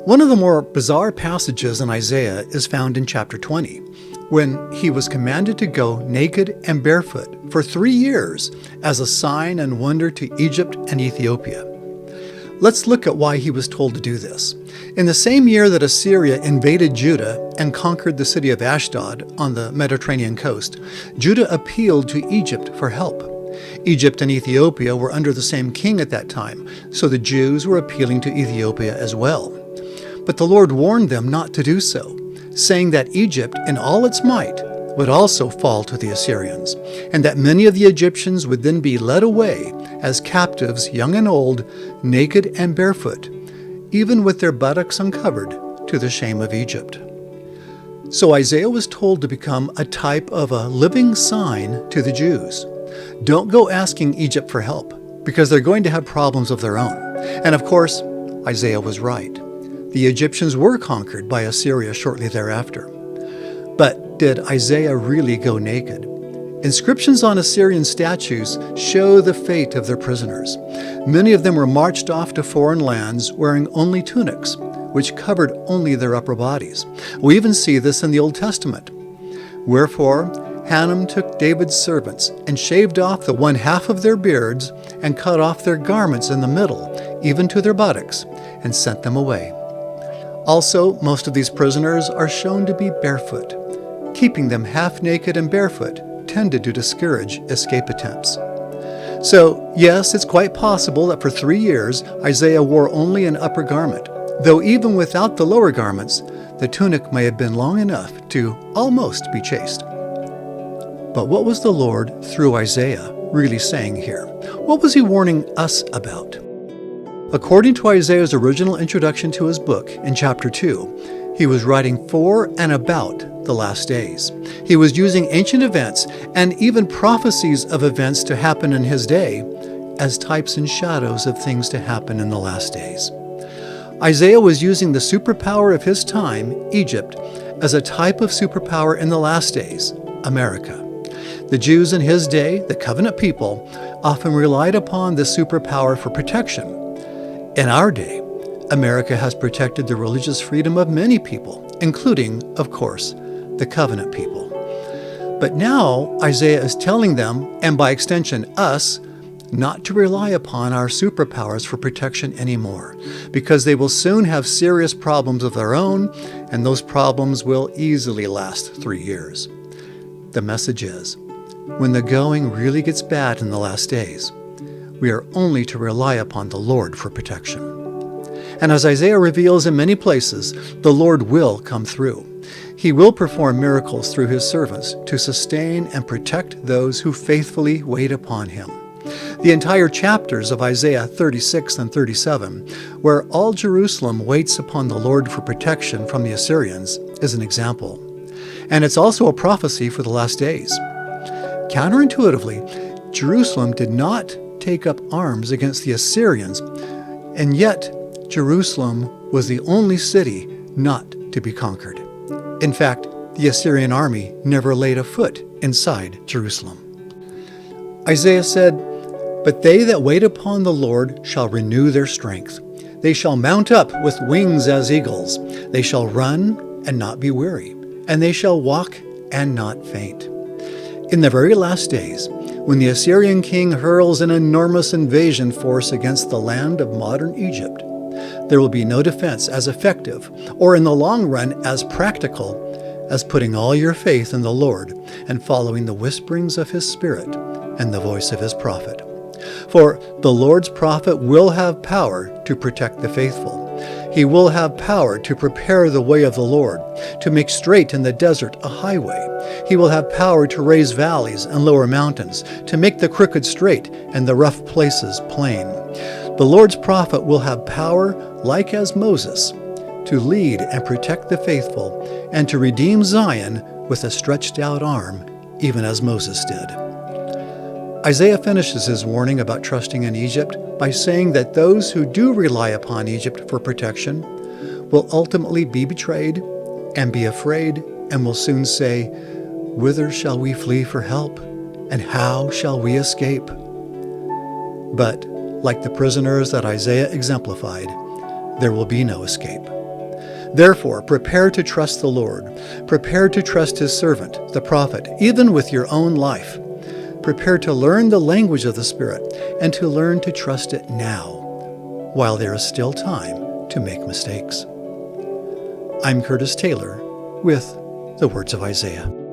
One of the more bizarre passages in Isaiah is found in chapter 20, when he was commanded to go naked and barefoot for 3 years as a sign and wonder to Egypt and Ethiopia. Let's look at why he was told to do this. In the same year that Assyria invaded Judah and conquered the city of Ashdod on the Mediterranean coast, Judah appealed to Egypt for help. Egypt and Ethiopia were under the same king at that time, so the Jews were appealing to Ethiopia as well. But the Lord warned them not to do so, saying that Egypt in all its might would also fall to the Assyrians, and that many of the Egyptians would then be led away as captives, young and old, naked and barefoot, even with their buttocks uncovered, to the shame of Egypt. So Isaiah was told to become a type of a living sign to the Jews. Don't go asking Egypt for help, because they're going to have problems of their own. And of course, Isaiah was right. The Egyptians were conquered by Assyria shortly thereafter. But did Isaiah really go naked? Inscriptions on Assyrian statues show the fate of their prisoners. Many of them were marched off to foreign lands wearing only tunics, which covered only their upper bodies. We even see this in the Old Testament. Wherefore, Hanam took David's servants and shaved off the one half of their beards and cut off their garments in the middle, even to their buttocks, and sent them away. Also, most of these prisoners are shown to be barefoot. Keeping them half naked and barefoot tended to discourage escape attempts. So, yes, it's quite possible that for 3 years Isaiah wore only an upper garment, though even without the lower garments, the tunic may have been long enough to almost be chaste. But what was the Lord, through Isaiah, really saying here? What was he warning us about? According to Isaiah's original introduction to his book in chapter 2, he was writing for and about the last days. He was using ancient events and even prophecies of events to happen in his day as types and shadows of things to happen in the last days. Isaiah was using the superpower of his time, Egypt, as a type of superpower in the last days, America. The Jews in his day, the covenant people, often relied upon this superpower for protection. In our day, America has protected the religious freedom of many people, including, of course, the covenant people. But now Isaiah is telling them, and by extension us, not to rely upon our superpowers for protection anymore, because they will soon have serious problems of their own, and those problems will easily last 3 years. The message is, when the going really gets bad in the last days, we are only to rely upon the Lord for protection. And as Isaiah reveals in many places, the Lord will come through. He will perform miracles through his servants to sustain and protect those who faithfully wait upon him. The entire chapters of Isaiah 36 and 37, where all Jerusalem waits upon the Lord for protection from the Assyrians, is an example. And it's also a prophecy for the last days. Counterintuitively, Jerusalem did not take up arms against the Assyrians, and yet Jerusalem was the only city not to be conquered. In fact, the Assyrian army never laid a foot inside Jerusalem. Isaiah said, "But they that wait upon the Lord shall renew their strength. They shall mount up with wings as eagles. They shall run and not be weary, and they shall walk and not faint." In the very last days, when the Assyrian king hurls an enormous invasion force against the land of modern Egypt, there will be no defense as effective, or in the long run as practical, as putting all your faith in the Lord and following the whisperings of his Spirit and the voice of his prophet. For the Lord's prophet will have power to protect the faithful. He will have power to prepare the way of the Lord, to make straight in the desert a highway. He will have power to raise valleys and lower mountains, to make the crooked straight and the rough places plain. The Lord's prophet will have power, like as Moses, to lead and protect the faithful, and to redeem Zion with a stretched out arm, even as Moses did. Isaiah finishes his warning about trusting in Egypt by saying that those who do rely upon Egypt for protection will ultimately be betrayed and be afraid and will soon say, "Whither shall we flee for help? And how shall we escape?" But, like the prisoners that Isaiah exemplified, there will be no escape. Therefore, prepare to trust the Lord. Prepare to trust his servant, the prophet, even with your own life. Prepare to learn the language of the Spirit and to learn to trust it now, while there is still time to make mistakes. I'm Curtis Taylor with the Words of Isaiah.